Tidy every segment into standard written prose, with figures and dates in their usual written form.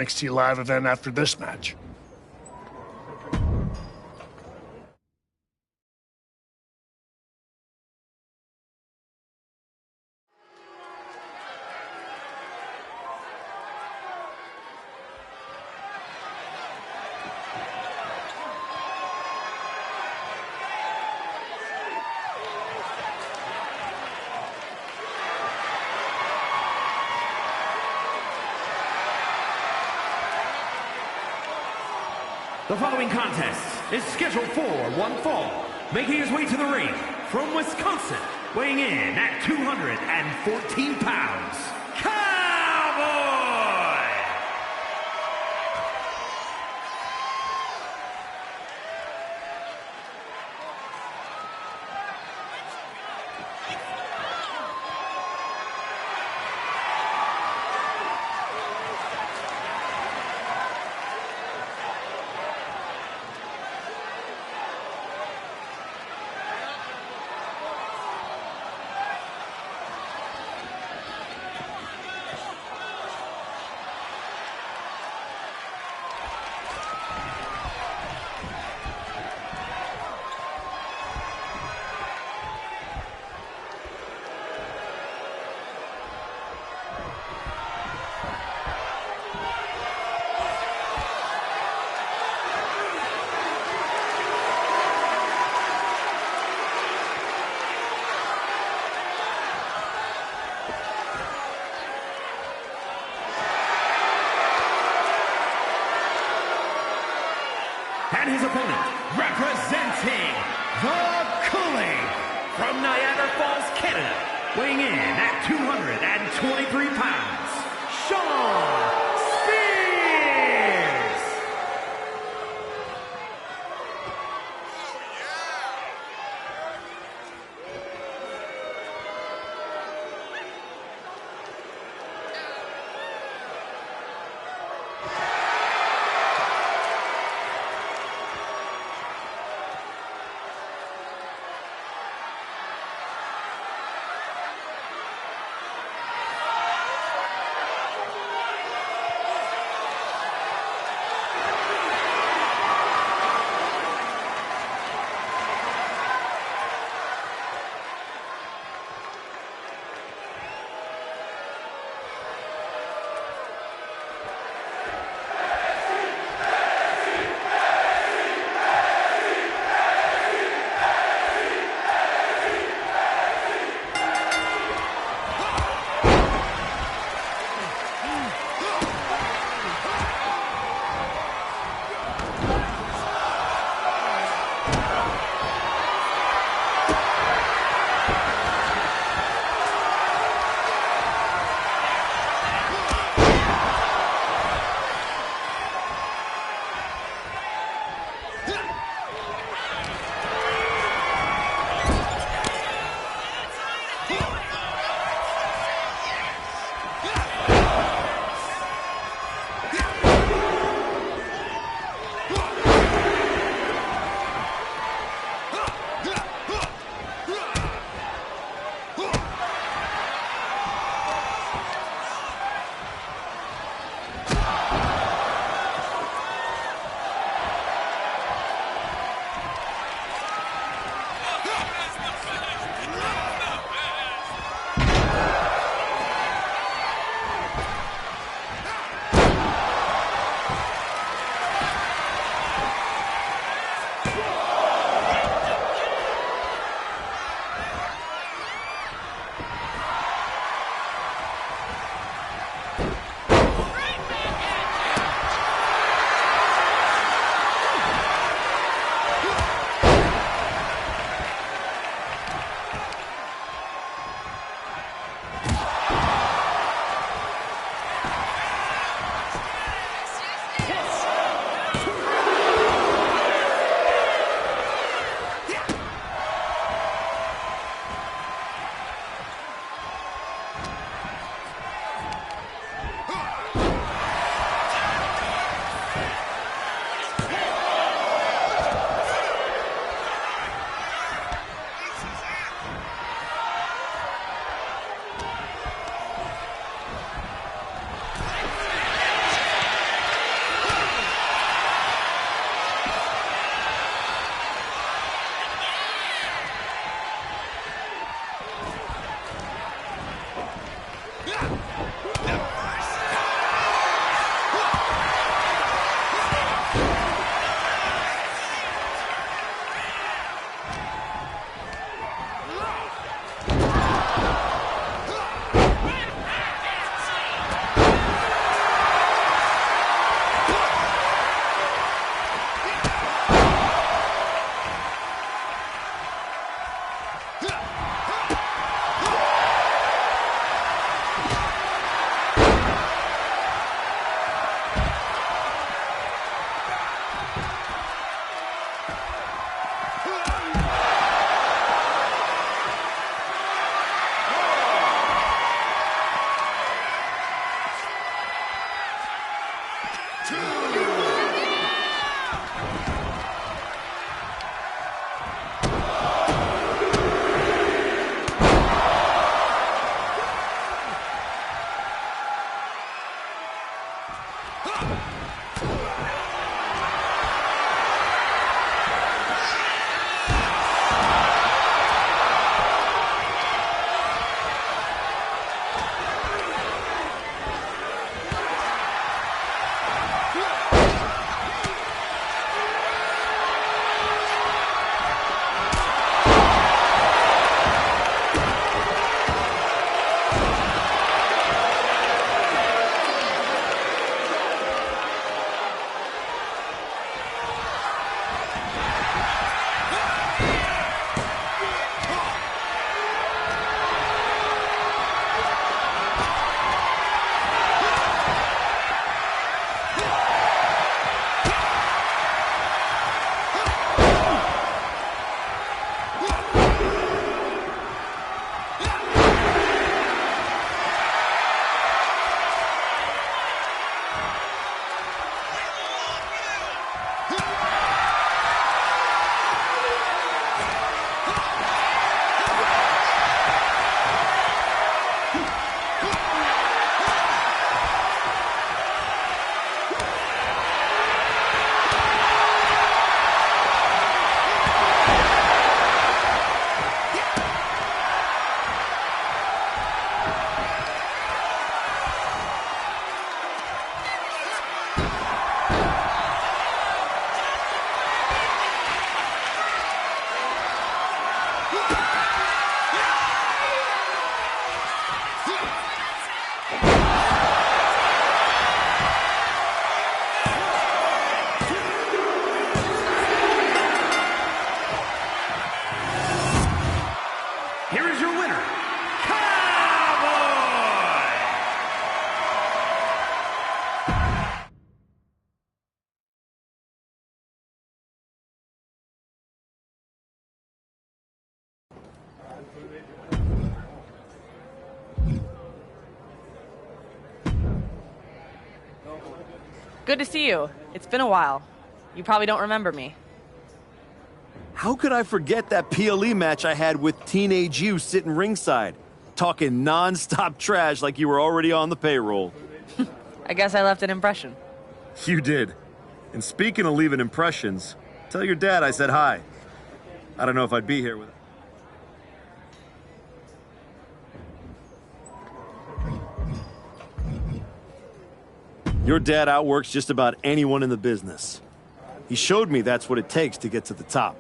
NXT Live event after this match. The following contest is scheduled for one fall. Making his way to the ring from Wisconsin, weighing in at 214 pounds, Cowboy! And his opponent, representing the Cooling from Niagara Falls, Canada, weighing in at 223 pounds, Sean Spears! Good to see you. It's been a while. You probably don't remember me. How could I forget that PLE match I had with Teenage You sitting ringside, talking non-stop trash like you were already on the payroll? I guess I left an impression. You did. And speaking of leaving impressions, tell your dad I said hi. I don't know if I'd be here with him. Your dad outworks just about anyone in the business. He showed me that's what it takes to get to the top.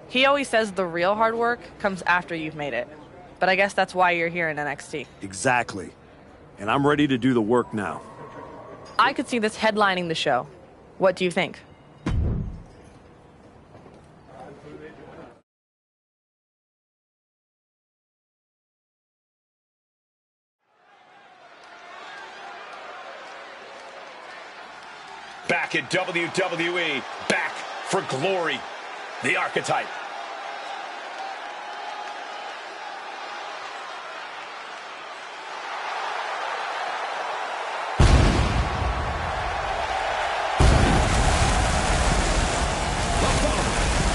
He always says the real hard work comes after you've made it. But I guess that's why you're here in NXT. Exactly. And I'm ready to do the work now. I could see this headlining the show. What do you think? Back at WWE, back for glory, the archetype.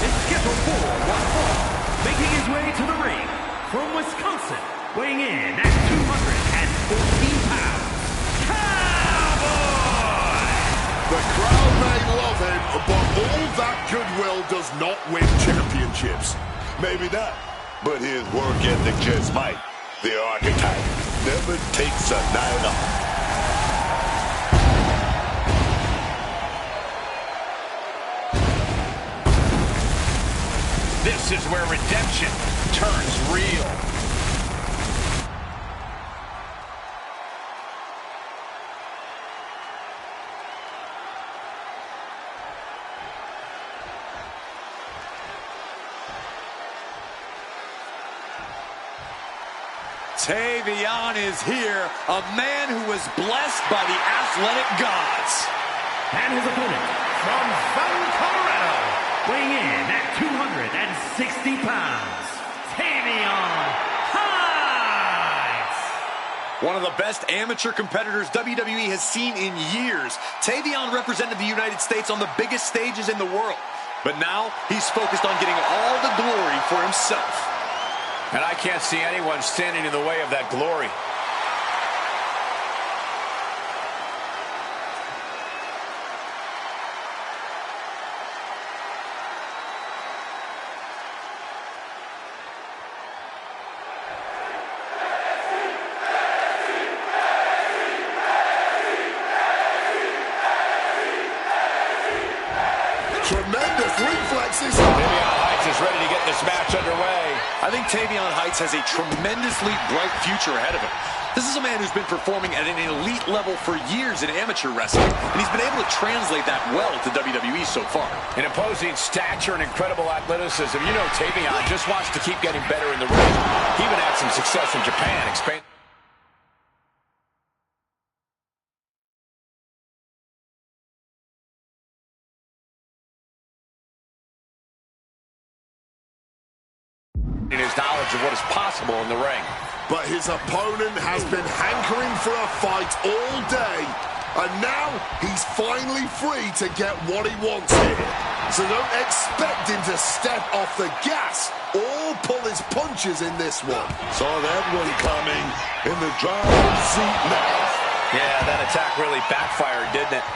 It's scheduled for one fall, making his way to the ring from Wisconsin, weighing in at 214 pounds. The crowd may love him, but all that goodwill does not win championships. Maybe not, but his work ethic just might. The archetype never takes a night off. This is where redemption turns real. Tavion is here, a man who was blessed by the athletic gods. And his opponent from Fountain, Colorado, weighing in at 260 pounds, Tavion Heights. One of the best amateur competitors WWE has seen in years. Tavion represented the United States on the biggest stages in the world. But now, he's focused on getting all the glory for himself. And I can't see anyone standing in the way of that glory. Tremendous reflexes. Tavion Heights is ready to get this match underway. I think Tavion Heights has a tremendously bright future ahead of him. This is a man who's been performing at an elite level for years in amateur wrestling, and he's been able to translate that well to WWE so far. An imposing stature and incredible athleticism. You know Tavion just wants to keep getting better in the ring. He even had some success in Japan. In his knowledge of what is possible in the ring. But his opponent has been hankering for a fight all day. And now he's finally free to get what he wants here. So don't expect him to step off the gas or pull his punches in this one. Saw that one coming in the driver's seat now. Yeah, that attack really backfired, didn't it?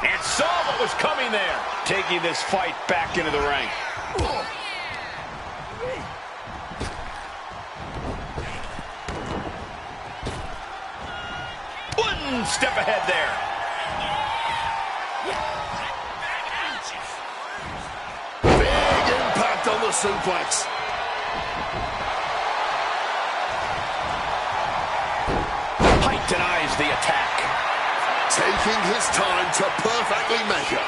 And saw what was coming there. Taking this fight back into the ring. One step ahead there. Big impact on the suplex. Height denies the attack. Taking his time to perfectly measure.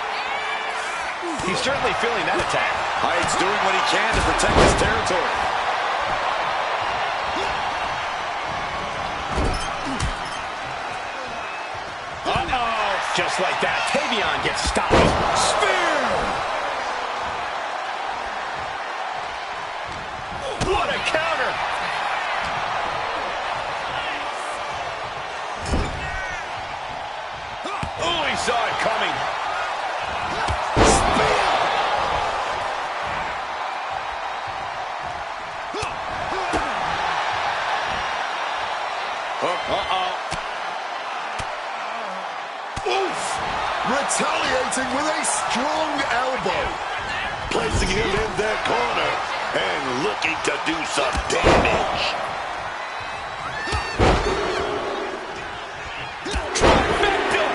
He's certainly feeling that attack. Heights doing what he can to protect his territory. Uh-oh. Just like that, Tavion gets stopped. Spear! What a counter! Oh, he saw it coming. Uh-oh. Oof! Retaliating with a strong elbow. Placing him in that corner and looking to do some damage. Trifecta!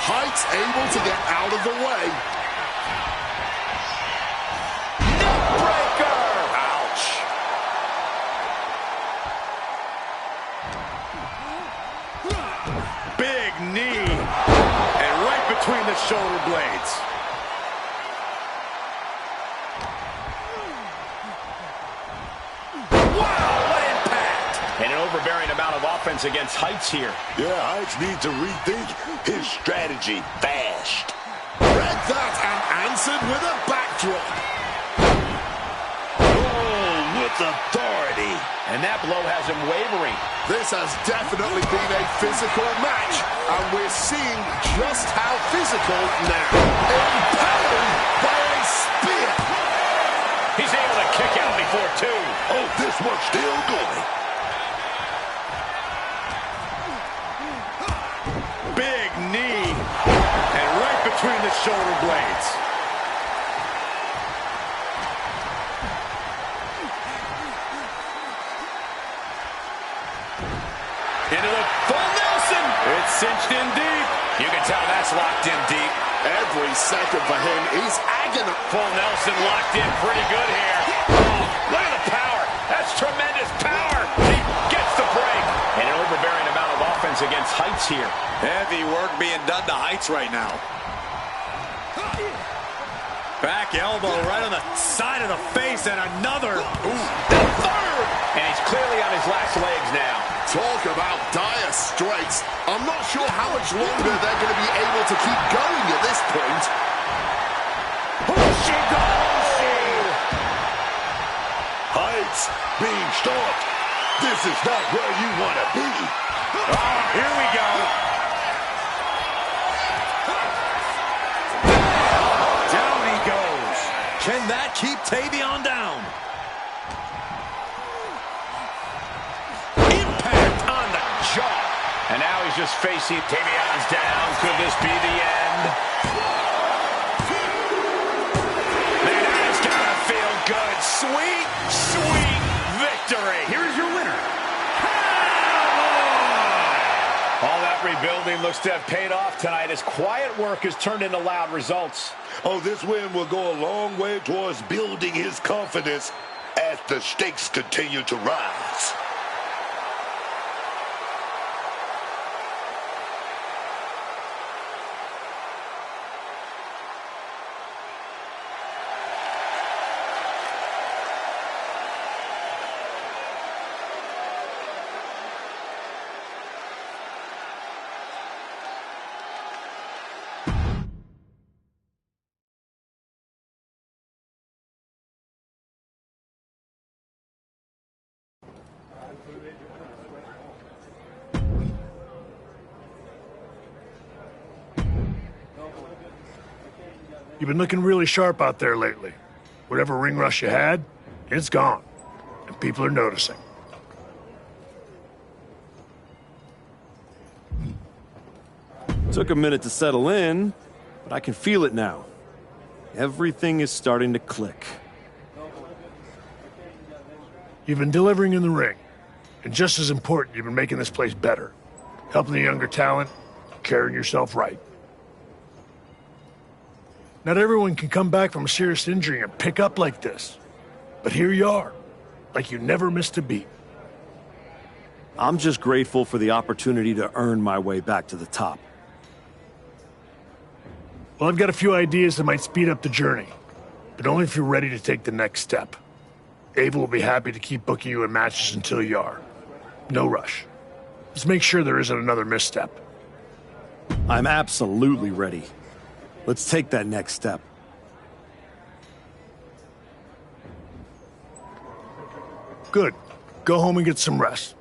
Heights able to get out of the way. Neckbreaker! Ouch. Big knee. And right between the shoulder blades. Wow, what impact! And an overbearing amount of offense against Heights here. Yeah, Heights needs to rethink his strategy fast. Read that and answered with a backdrop. Oh, with authority. And that blow has him wavering. This has definitely been a physical match, and we're seeing just how physical now. Impaled by a spear. He's able to kick out before two. Oh, this one's still going. Big knee. And right between the shoulder blades. Into the full Nelson. It's cinched in deep. You can tell that's locked in deep. Every second for him is agony. Full Nelson locked in pretty good here. Oh, look at the power. That's tremendous power. He gets the break. And an overbearing amount of offense against Heights here. Heavy work being done to Heights right now. Back elbow right on the side of the face, and another. Ooh, the third. And he's clearly on his last legs now. Talk about dire straits. I'm not sure how much longer they're going to be able to keep going at this point. fence being stalked. This is not where you want to be. Oh, here we go. Down he goes. Can that keep Tavion down? Impact on the jaw. And now he's just facing Tavion's down. Could this be the end? Man, that's gotta feel good. Sweet, sweet victory. Here's your winner, All that rebuilding looks to have paid off tonight as quiet work has turned into loud results. Oh, this win will go a long way towards building his confidence as the stakes continue to rise. You've been looking really sharp out there lately. Whatever ring rush you had, it's gone. And people are noticing. Took a minute to settle in, but I can feel it now. Everything is starting to click. You've been delivering in the ring. And just as important, you've been making this place better. Helping the younger talent, carrying yourself right. Not everyone can come back from a serious injury and pick up like this. But here you are, like you never missed a beat. I'm just grateful for the opportunity to earn my way back to the top. Well, I've got a few ideas that might speed up the journey, but only if you're ready to take the next step. Ava will be happy to keep booking you in matches until you are. No rush. Just make sure there isn't another misstep. I'm absolutely ready. Let's take that next step. Good. Go home and get some rest.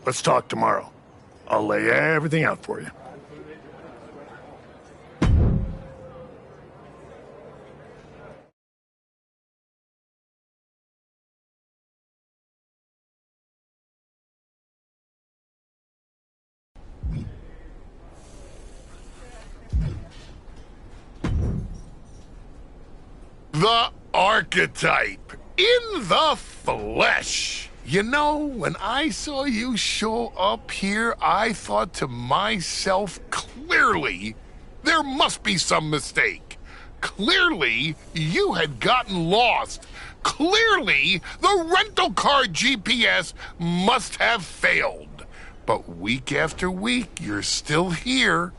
Let's talk tomorrow. I'll lay everything out for you. The archetype in the flesh. You know, when I saw you show up here, I thought to myself, clearly, there must be some mistake. Clearly, you had gotten lost. Clearly, the rental car GPS must have failed. But week after week, you're still here.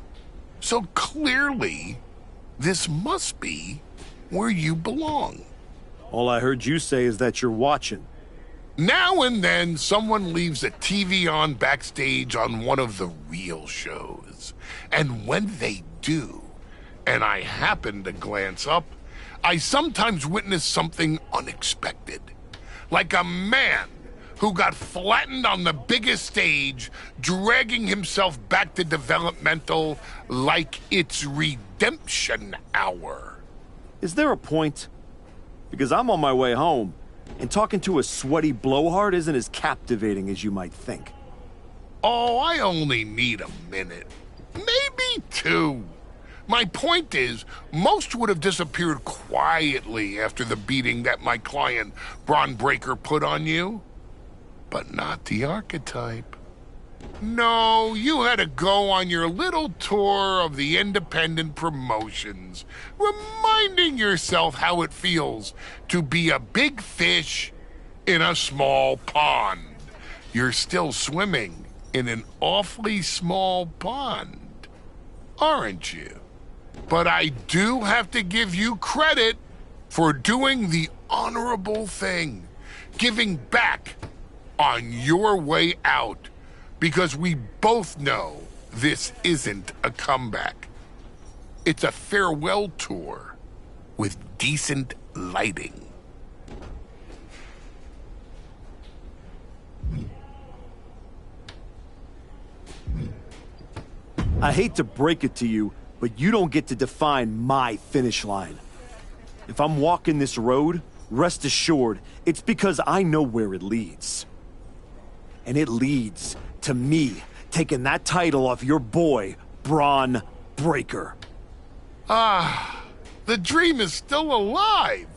So clearly, this must be where you belong. All I heard you say is that you're watching. Now and then, someone leaves a TV on backstage on one of the real shows. And when they do, and I happen to glance up, I sometimes witness something unexpected. Like a man who got flattened on the biggest stage, dragging himself back to developmental like it's redemption hour. Is there a point? Because I'm on my way home, and talking to a sweaty blowhard isn't as captivating as you might think. Oh, I only need a minute. Maybe two. My point is, most would have disappeared quietly after the beating that my client, Braun Breaker, put on you. But not the archetype. No, you had to go on your little tour of the independent promotions, reminding yourself how it feels to be a big fish in a small pond. You're still swimming in an awfully small pond, aren't you? But I do have to give you credit for doing the honorable thing, giving back on your way out. Because we both know this isn't a comeback. It's a farewell tour with decent lighting. I hate to break it to you, but you don't get to define my finish line. If I'm walking this road, rest assured, it's because I know where it leads. And it leads to me taking that title off your boy, Braun Breaker. Ah, the dream is still alive.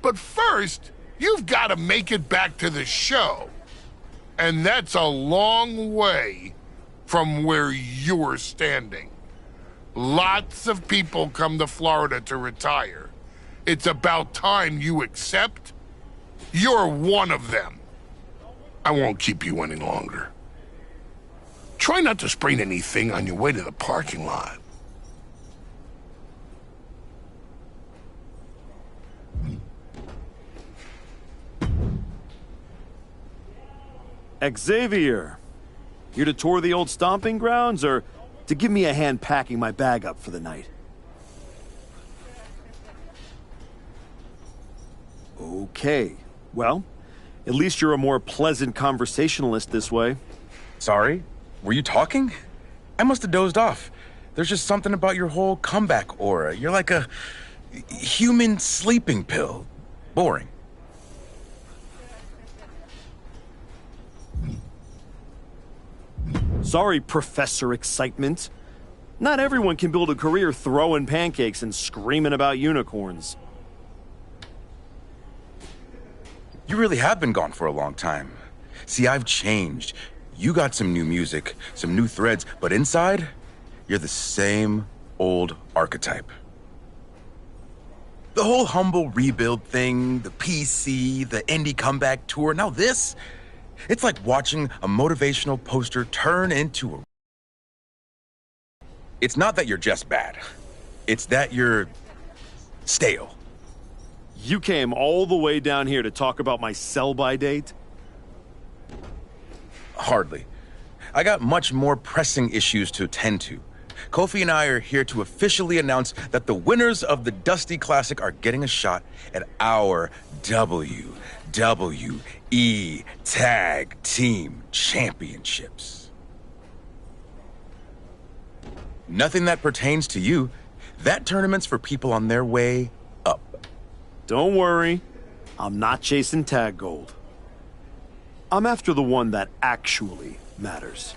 But first, you've got to make it back to the show. And that's a long way from where you're standing. Lots of people come to Florida to retire. It's about time you accept you're one of them. I won't keep you any longer. Try not to sprain anything on your way to the parking lot. Xavier, here to tour the old stomping grounds or to give me a hand packing my bag up for the night? Okay, well, at least you're a more pleasant conversationalist this way. Sorry? Were you talking? I must have dozed off. There's just something about your whole comeback aura. You're like a human sleeping pill. Boring. Sorry, Professor Excitement. Not everyone can build a career throwing pancakes and screaming about unicorns. You really have been gone for a long time. See, I've changed. You got some new music, some new threads, but inside, you're the same old archetype. The whole humble rebuild thing, the PC, the indie comeback tour, now this, it's like watching a motivational poster turn into a... It's not that you're just bad. It's that you're stale. You came all the way down here to talk about my sell-by date? Hardly. I got much more pressing issues to attend to. Kofi and I are here to officially announce that the winners of the Dusty Classic are getting a shot at our WWE Tag Team Championships. Nothing that pertains to you. That tournament's for people on their way up. Don't worry, I'm not chasing tag gold. I'm after the one that actually matters.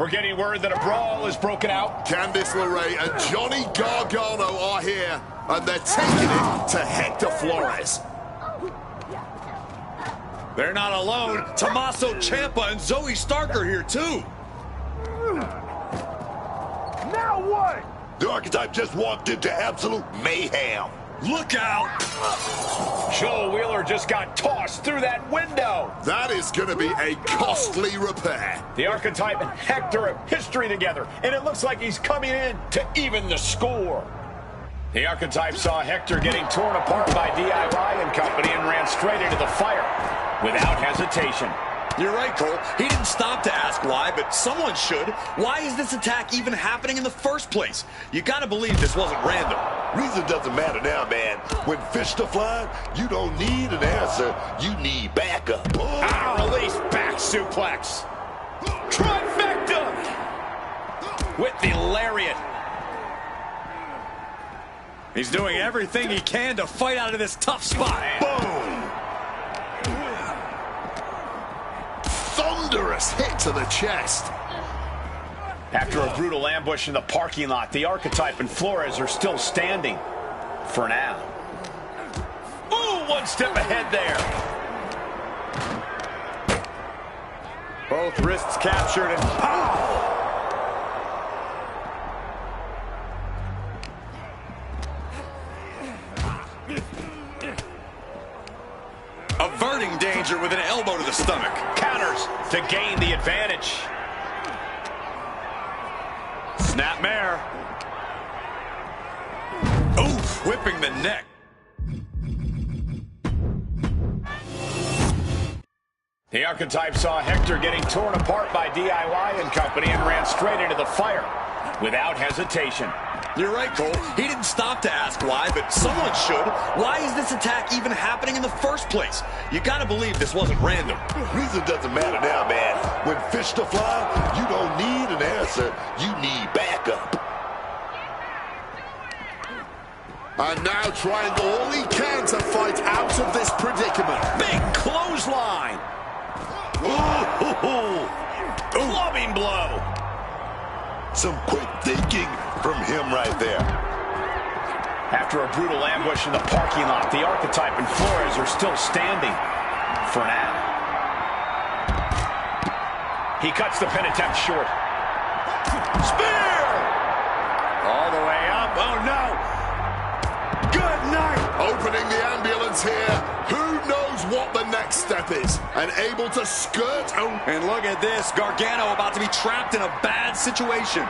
We're getting word that a brawl is broken out. Candice LeRae and Johnny Gargano are here, and they're taking it to Hector Flores. They're not alone. Tommaso Ciampa and Zoe Stark are here, too. Now what? The Archetype just walked into absolute mayhem. Look out! Joe Wheeler just got tossed through that window. That is going to be a costly repair. The Archetype and Hector have history together, and it looks like he's coming in to even the score. The Archetype saw Hector getting torn apart by DIY and company and ran straight into the fire without hesitation. You're right, Cole. He didn't stop to ask why, but someone should. Why is this attack even happening in the first place? You gotta believe this wasn't random. Reason doesn't matter now, man. When fish are flying, you don't need an answer. You need backup. Release back suplex. Trifecta! With the lariat. He's doing everything he can to fight out of this tough spot. Boom! Thunderous hit to the chest. After a brutal ambush in the parking lot, the Archetype and Flores are still standing. For now. Ooh, one step ahead there. Both wrists captured and pow! Averting danger with an elbow to the stomach. Counters to gain the advantage. Snapmare. Oof, whipping the neck. The Archetype saw Hector getting torn apart by DIY and company and ran straight into the fire without hesitation. You're right, Cole. He didn't stop to ask why, but someone should. Why is this attack even happening in the first place? You gotta believe this wasn't random. Reason doesn't matter now, man. When fish are flying, you don't need an answer. You need backup. And now trying all he can to fight out of this predicament. Big clothesline. Clubbing blow. Some quick thinking from him right there. After a brutal ambush in the parking lot, the Archetype and Flores are still standing for now. He cuts the pin attempt short. Spear! All the way up. Oh, no. Good night. Opening the ambulance here. Who knows what the next step is? And able to skirt. And look at this. Gargano about to be trapped in a bad situation.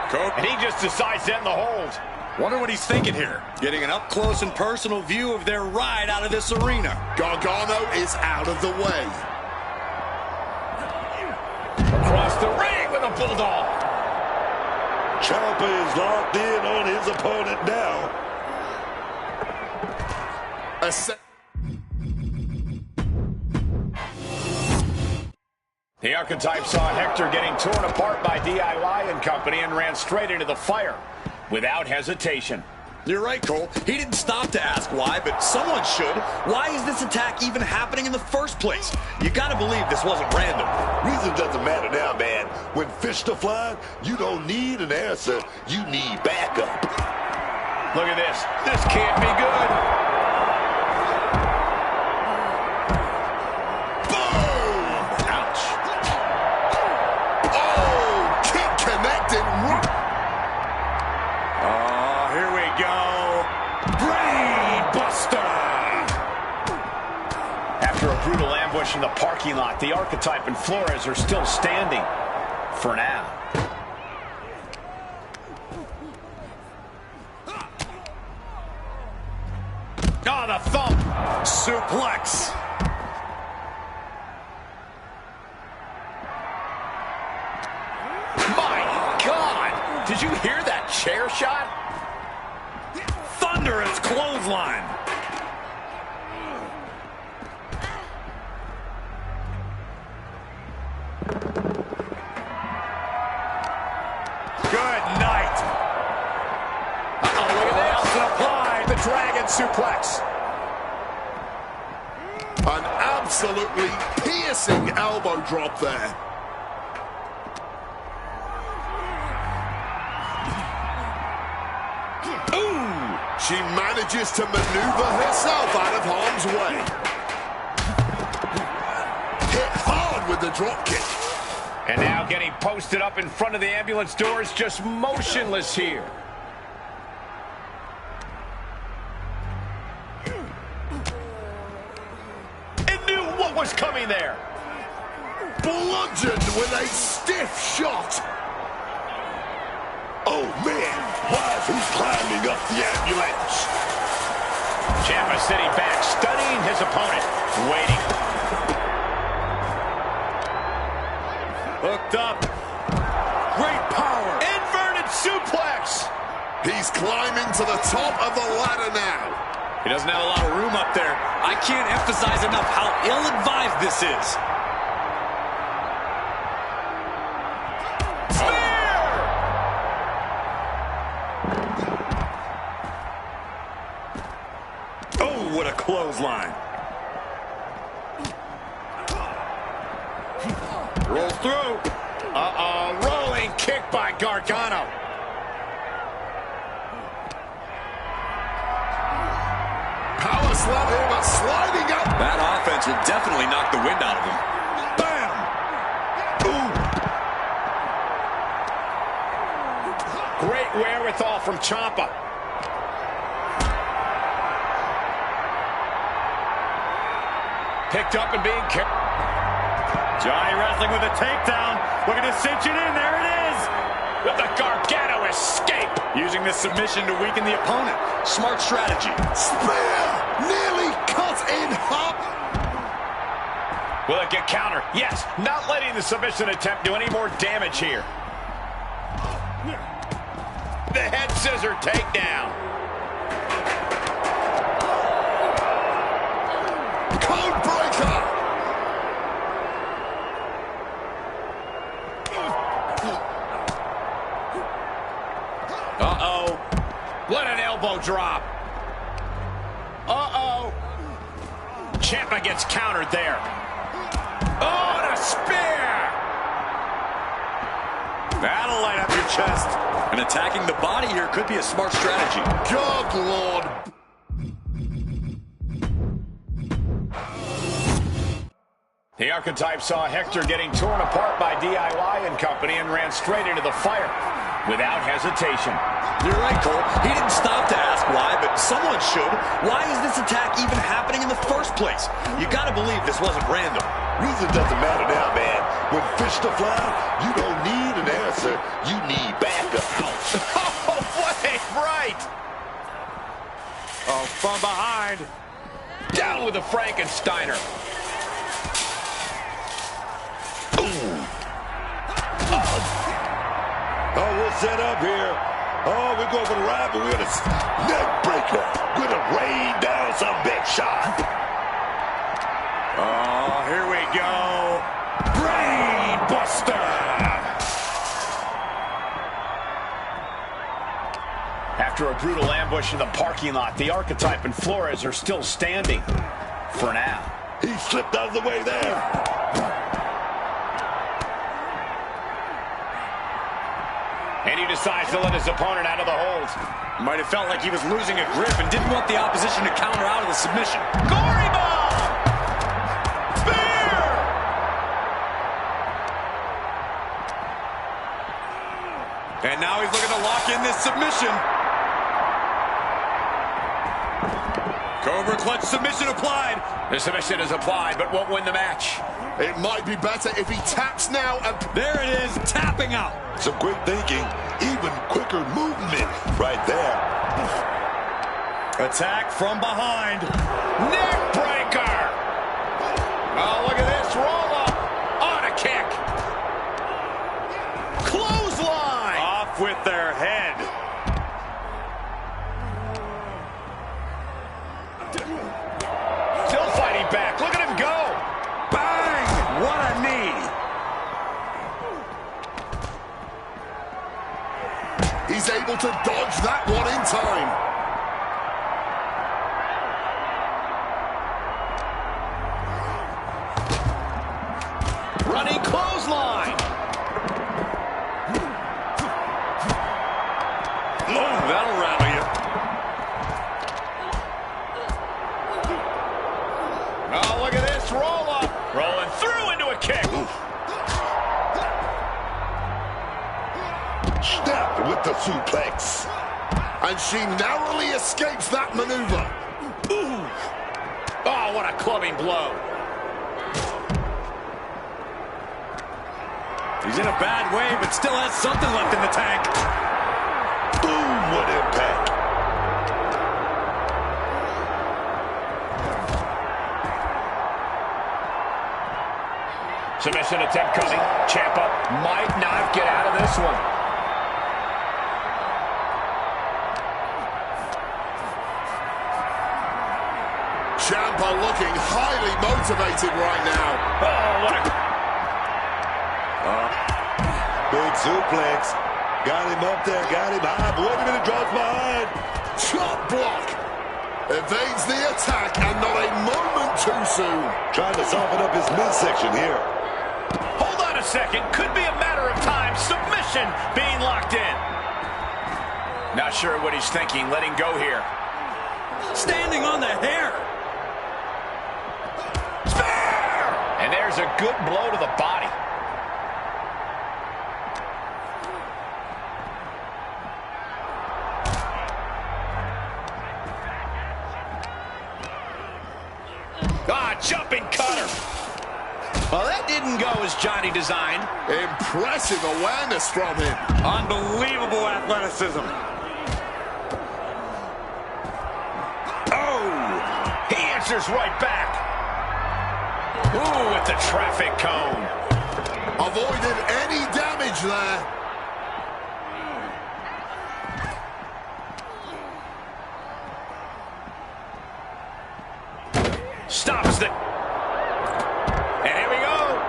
And he just decides to end the hold. Wonder what he's thinking here. Getting an up-close and personal view of their ride out of this arena. Gargano is out of the way. Across the ring with a bulldog. Ciampa is locked in on his opponent now. The Archetype saw Hector getting torn apart by DIY and company and ran straight into the fire without hesitation. You're right, Cole. He didn't stop to ask why, but someone should. Why is this attack even happening in the first place? You gotta believe this wasn't random. Reason doesn't matter now, man. When fish are flying, you don't need an answer. You need backup. Look at this. This can't be good. Brutal ambush in the parking lot. The Archetype and Flores are still standing for now. Oh, the thump. Suplex. My God. Did you hear that chair shot? Thunderous clothesline. Dragon suplex. An absolutely piercing elbow drop there. Ooh! She manages to maneuver herself out of harm's way. with the drop kick. And now getting posted up in front of the ambulance doors, just motionless here. And knew what was coming there. Bludgeoned with a stiff shot. Oh, man. Why is he climbing up the ambulance? Ciampa sitting back, studying his opponent, waiting. Hooked up. Great power. Inverted suplex. He's climbing to the top of the ladder now. He doesn't have a lot of room up there. I can't emphasize enough how ill-advised this is. What a clothesline. Rolls through. Rolling kick by Gargano. Power slam here, but sliding up. That offense will definitely knock the wind out of him. Bam! Ooh. Great wherewithal from Ciampa. Picked up and being kicked. Johnny wrestling with a takedown. Looking to cinch it in. There it is. With the Gargano escape. Using this submission to weaken the opponent. Smart strategy. Spear! Nearly cut in half. Will it get countered? Yes. Not letting the submission attempt do any more damage here. The head scissor takedown. Code breaker. Uh-oh. What an elbow drop. Uh-oh. Ciampa gets countered there. Oh, and a spear. That'll light up your chest. And attacking the body here could be a smart strategy. Good Lord. The archetype saw Hector getting torn apart by DIY and company and ran straight into the fire without hesitation. You're right, Cole. He didn't stop to ask why, but someone should. Why is this attack even happening in the first place? You gotta believe this wasn't random. Reason doesn't matter now, man. When fish to fly, you don't need an answer. You need backup. Oh, wait, right. Oh, from behind. Down with the Frankensteiner. Oh, we're set up here. Oh, we're going for the ride, but we're going to neck breaker. We're going to rain down some big shot. Oh, here we go. Brain Buster. After a brutal ambush in the parking lot, the archetype and Flores are still standing for now. He slipped out of the way there. And he decides to let his opponent out of the hold. Might have felt like he was losing a grip and didn't want the opposition to counter out of the submission. Gory bomb! Spear! And now he's looking to lock in this submission. Cobra clutch submission applied. The submission is applied, but won't win the match. It might be better if he taps now and... There it is, tapping out. Some quick thinking, even quicker movement right there. Attack from behind. Neck breaker. Oh, look at this. Roll up. On a kick. Clothesline. Off with their head. Still fighting back. Look at him go. Bang. What a knee. He's able to dodge that one in time. Running clothesline. Oh, that'll rally you. Oh, look at this. Roll up. Rolling through into a kick. Snapped with the suplex. And she narrowly escapes that maneuver. Ooh. Oh, what a clubbing blow. He's in a bad way, but still has something left in the tank. Boom, what impact. Submission attempt coming. Ciampa might not get out of this one. Ciampa looking highly motivated right now. Oh, what a... Big suplex. Got him up there, got him high. But wait a minute, draws behind. Chop block. Evades the attack and not a moment too soon. Trying to soften up his midsection here. Hold on a second. Could be a matter of time. Submission being locked in. Not sure what he's thinking. Letting go here. Standing on the hair. Spear! And there's a good blow to the body. Jumping cutter. Well, that didn't go as Johnny designed. Impressive awareness from him. Unbelievable athleticism. Oh, he answers right back. Ooh, with the traffic cone. Avoided any damage there. Stops it. And here we go.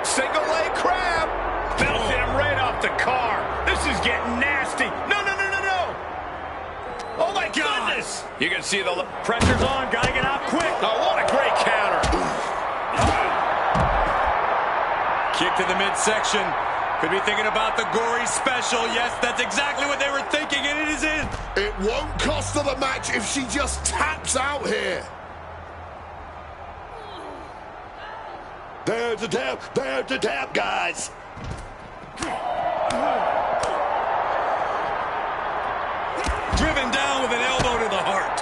Single leg crab. Belted him right off the car. This is getting nasty. No, no, no, no, no. Oh, my goodness. You can see the pressure's on. Got to get out quick. Oh, what a great counter. Kick to the midsection. Could be thinking about the gory special. Yes, that's exactly what they were thinking, and it is in. It won't cost her the match if she just taps out here. There's the tap, guys. Driven down with an elbow to the heart.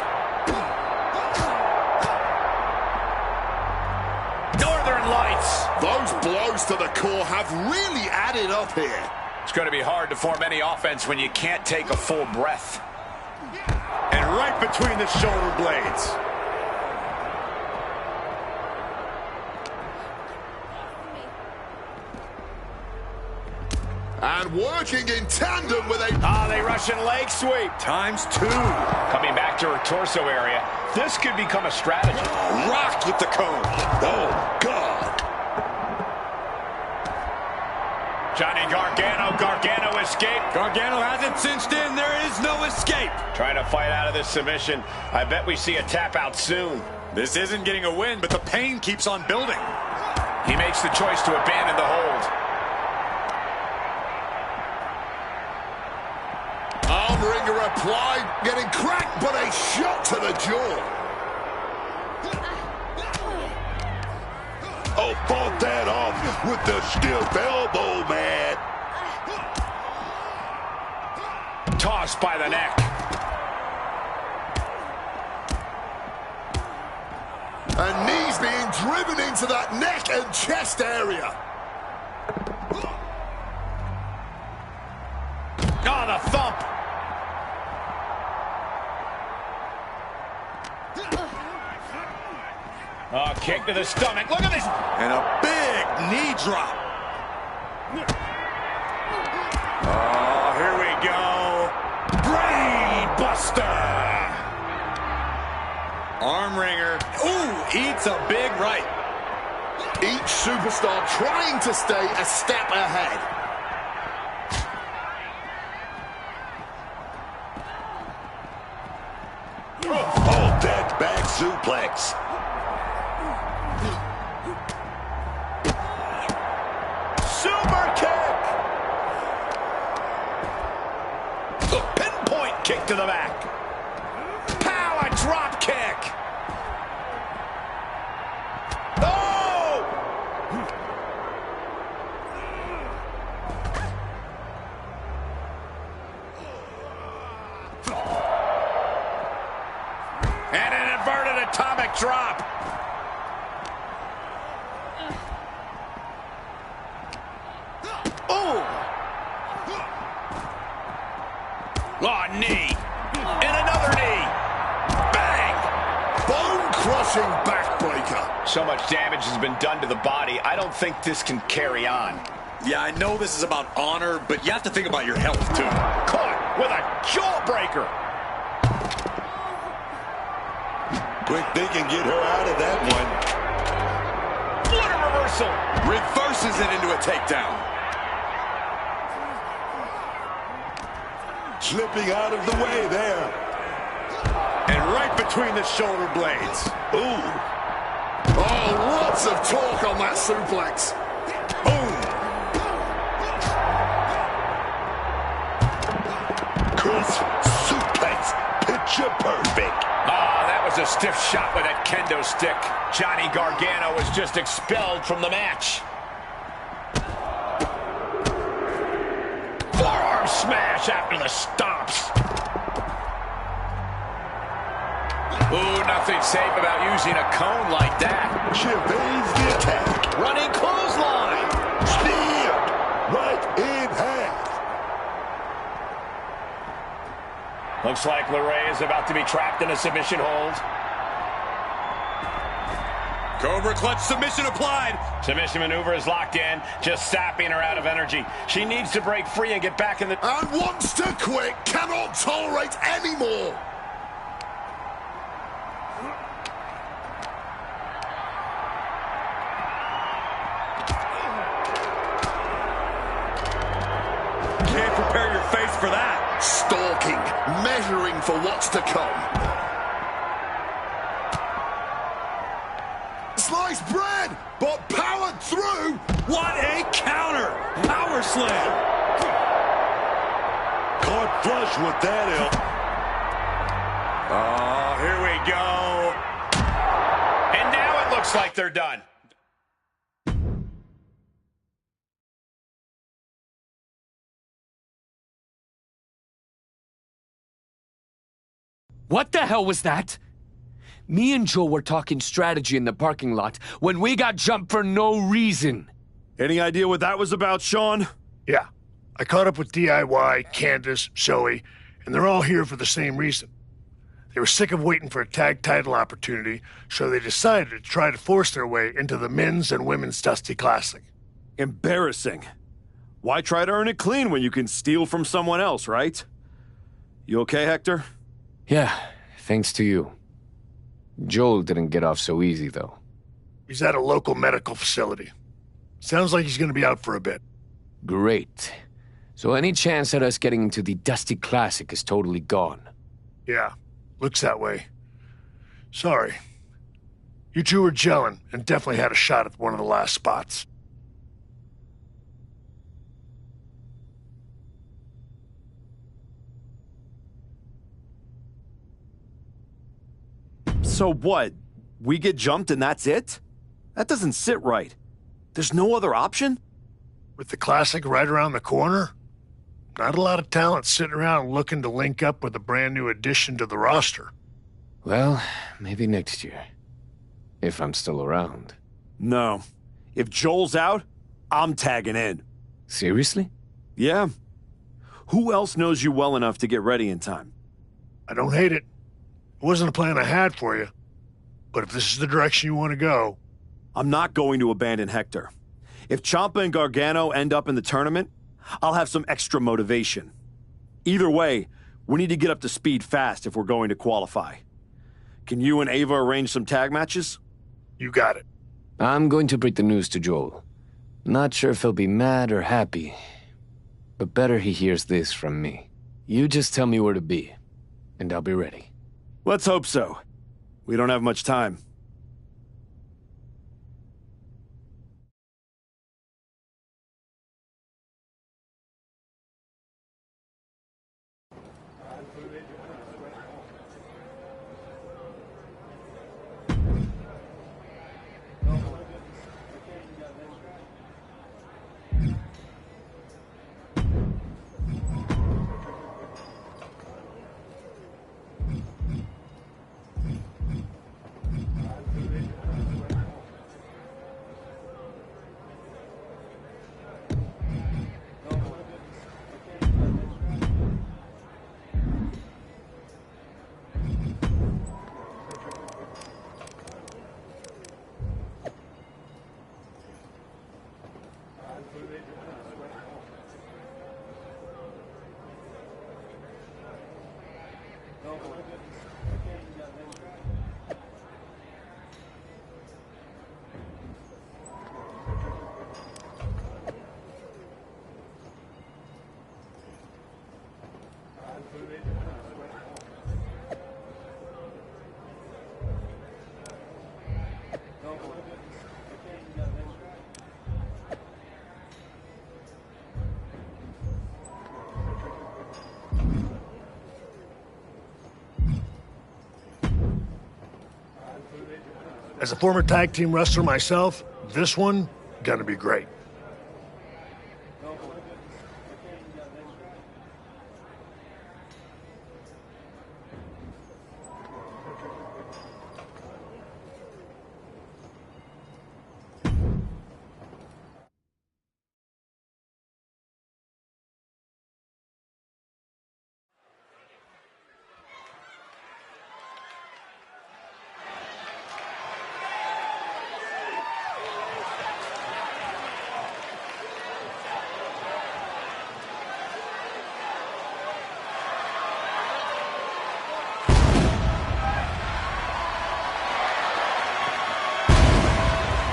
Northern Lights. Those blows to the core have really added up here. It's going to be hard to form any offense when you can't take a full breath. And right between the shoulder blades. And working in tandem with a... They Russian leg sweep. ×2. Coming back to her torso area. This could become a strategy. Rocked with the cone. Oh, God. Johnny Gargano. Gargano escaped. Gargano has it cinched in. There is no escape. Trying to fight out of this submission. I bet we see a tap out soon. This isn't getting a win, but the pain keeps on building. He makes the choice to abandon the hold. Arm wringer applied, getting cracked, but a shot to the jaw. Oh, fought that off with the stiff elbow, man. Tossed by the neck. And knees being driven into that neck and chest area. Oh, the thump. Oh, kick to the stomach. Look at this. And a big knee drop. Oh, here we go. Brain buster. Arm wringer. Ooh, eats a big right. Each superstar trying to stay a step ahead. Oh, that back suplex. Super kick. The pinpoint kick to the back. Power drop kick. Oh! drop. Oh! Oh, knee. And another knee. Bang! Bone-crushing backbreaker. So much damage has been done to the body, I don't think this can carry on. Yeah, I know this is about honor, but you have to think about your health, too. Caught with a jawbreaker. Quick thinking, get her out of that one. What a reversal. Reverses it into a takedown. Slipping out of the way there. And right between the shoulder blades. Ooh. Oh, lots of torque on that suplex. Boom. Crisp suplex. Picture perfect. That was a stiff shot with that kendo stick. Johnny Gargano was just expelled from the match. Forearm smash after the stomps. Ooh, nothing safe about using a cone like that. She evades the attack. Running clothesline. Speared right in half. Looks like LeRae is about to be trapped in a submission hold. Cobra clutch submission applied. Submission maneuver is locked in, just sapping her out of energy. She needs to break free and get back in the... And wants to quit, cannot tolerate anymore. Can't prepare your face for that. Stalking, measuring for what's to come. Sliced bread, but powered through. What a counter! Power slam! Caught flush with that help. Oh, here we go. And now it looks like they're done. What the hell was that? Me and Joe were talking strategy in the parking lot when we got jumped for no reason. Any idea what that was about, Sean? Yeah. I caught up with DIY, Candace, Zoe, and they're all here for the same reason. They were sick of waiting for a tag title opportunity, so they decided to try to force their way into the men's and women's Dusty Classic. Embarrassing. Why try to earn it clean when you can steal from someone else, right? You okay, Hector? Yeah, thanks to you. Joel didn't get off so easy, though. He's at a local medical facility. Sounds like he's going to be out for a bit. Great. So any chance at us getting into the Dusty Classic is totally gone. Yeah, looks that way. Sorry. You two were gelling and definitely had a shot at one of the last spots. So what? We get jumped and that's it? That doesn't sit right. There's no other option? With the Classic right around the corner, not a lot of talent sitting around looking to link up with a brand new addition to the roster. Well, maybe next year. If I'm still around. No. If Joel's out, I'm tagging in. Seriously? Yeah. Who else knows you well enough to get ready in time? I don't hate it. It wasn't a plan I had for you. But if this is the direction you want to go... I'm not going to abandon Hector. If Ciampa and Gargano end up in the tournament, I'll have some extra motivation. Either way, we need to get up to speed fast if we're going to qualify. Can you and Ava arrange some tag matches? You got it. I'm going to break the news to Joel. Not sure if he'll be mad or happy, but better he hears this from me. You just tell me where to be, and I'll be ready. Let's hope so. We don't have much time. As a former tag team wrestler myself, this one gonna be great.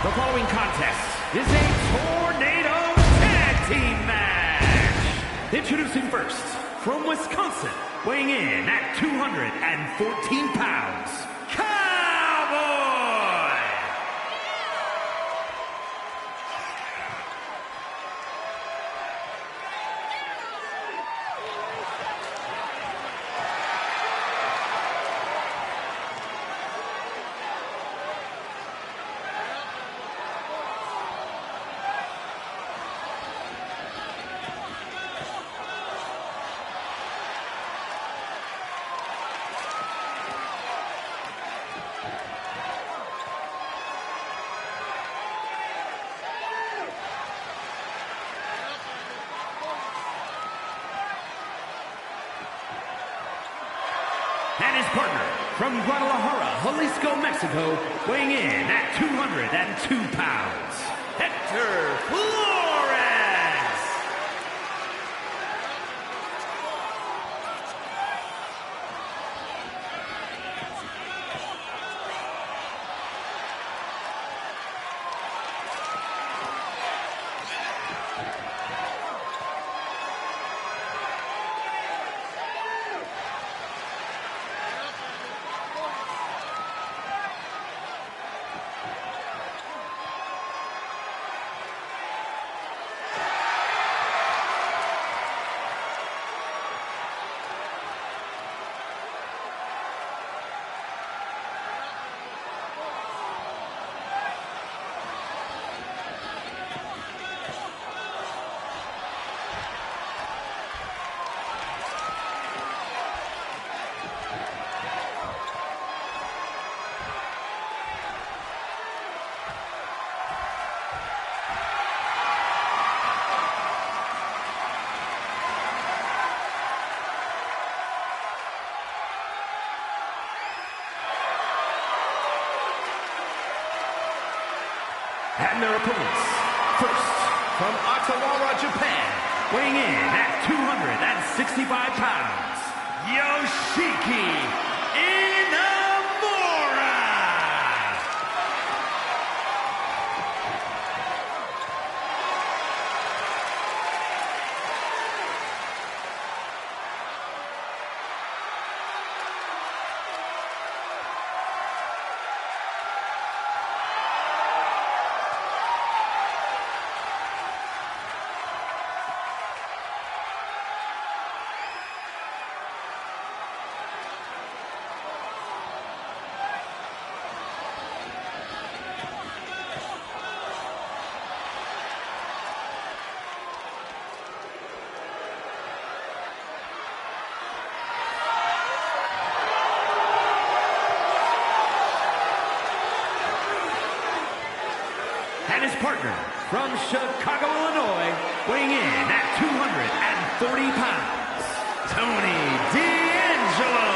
The following contest is a Tornado Tag Team match. Introducing first, from Wisconsin, weighing in at 214 pounds, Cowboy! And his partner, from Guadalajara, Jalisco, Mexico, weighing in at 202 pounds, Hector Flores! And their opponents, first, from Ottawa, Japan, weighing in at 265 pounds, Yoshiki Inamura! And his partner, from Chicago, Illinois, weighing in at 240 pounds, Tony D'Angelo.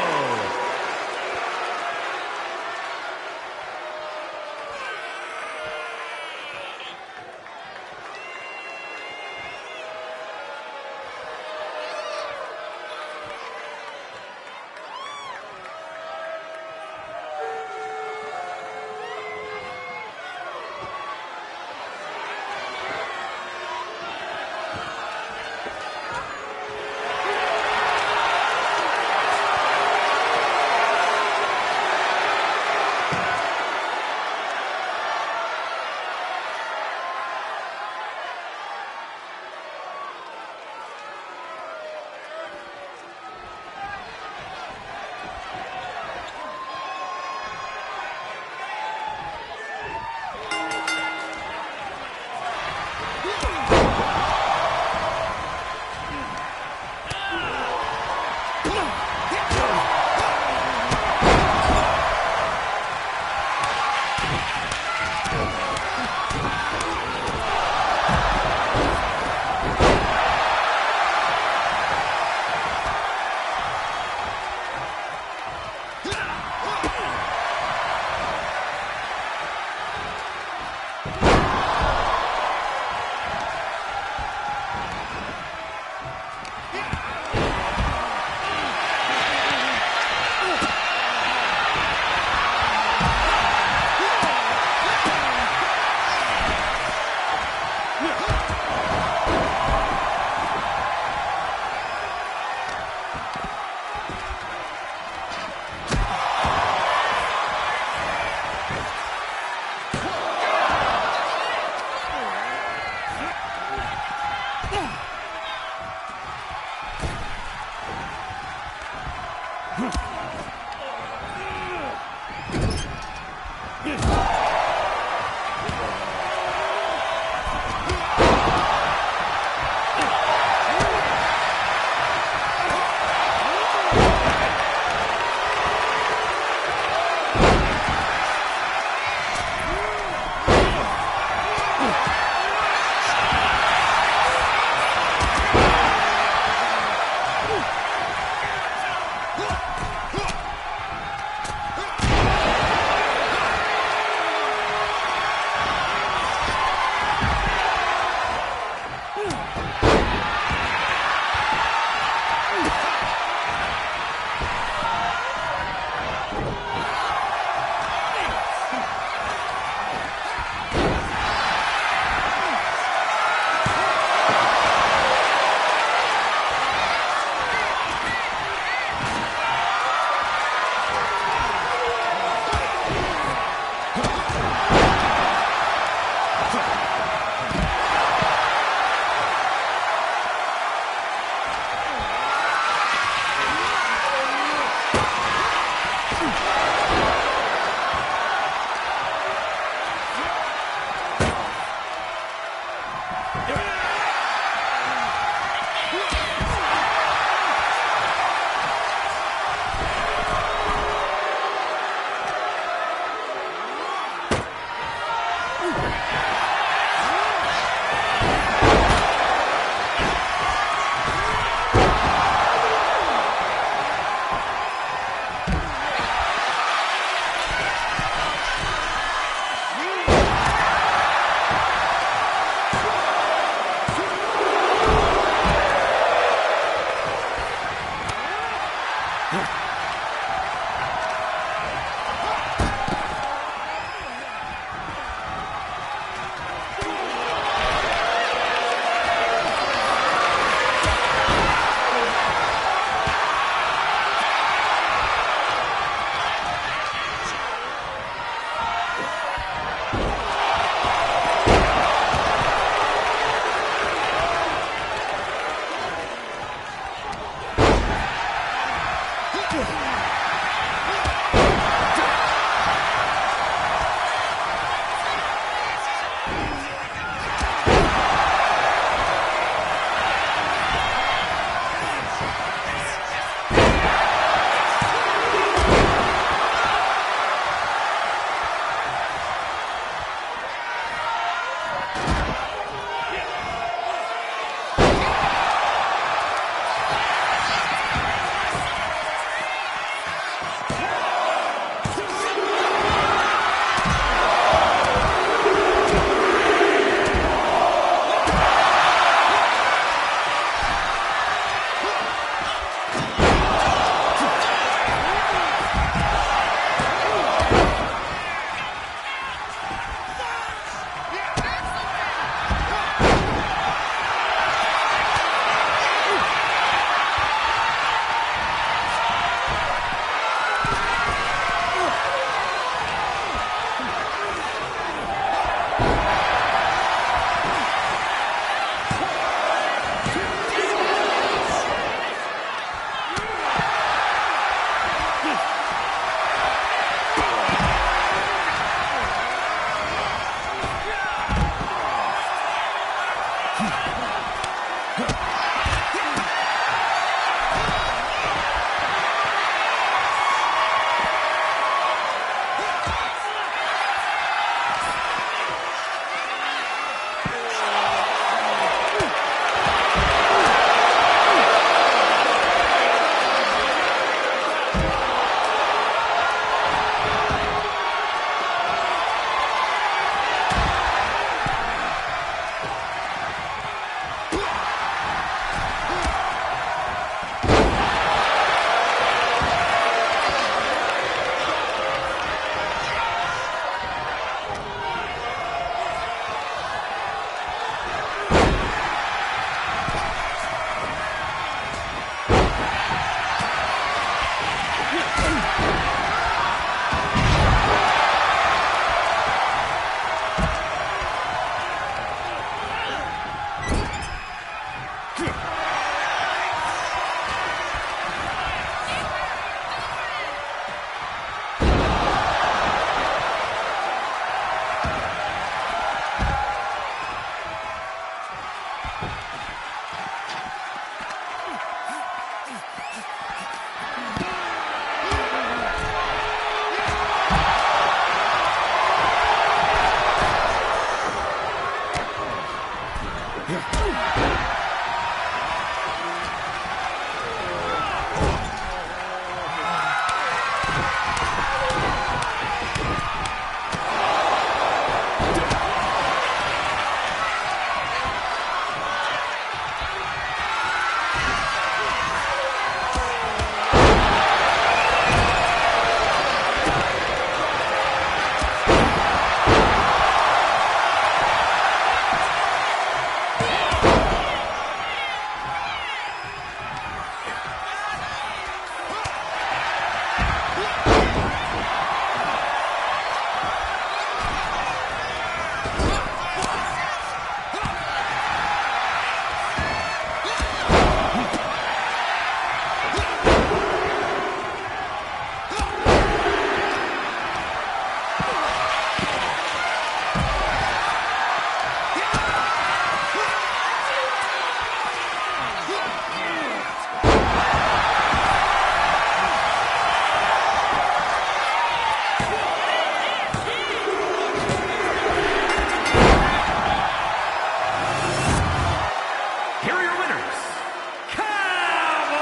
Cowboy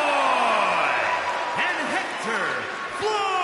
and Hector Flo.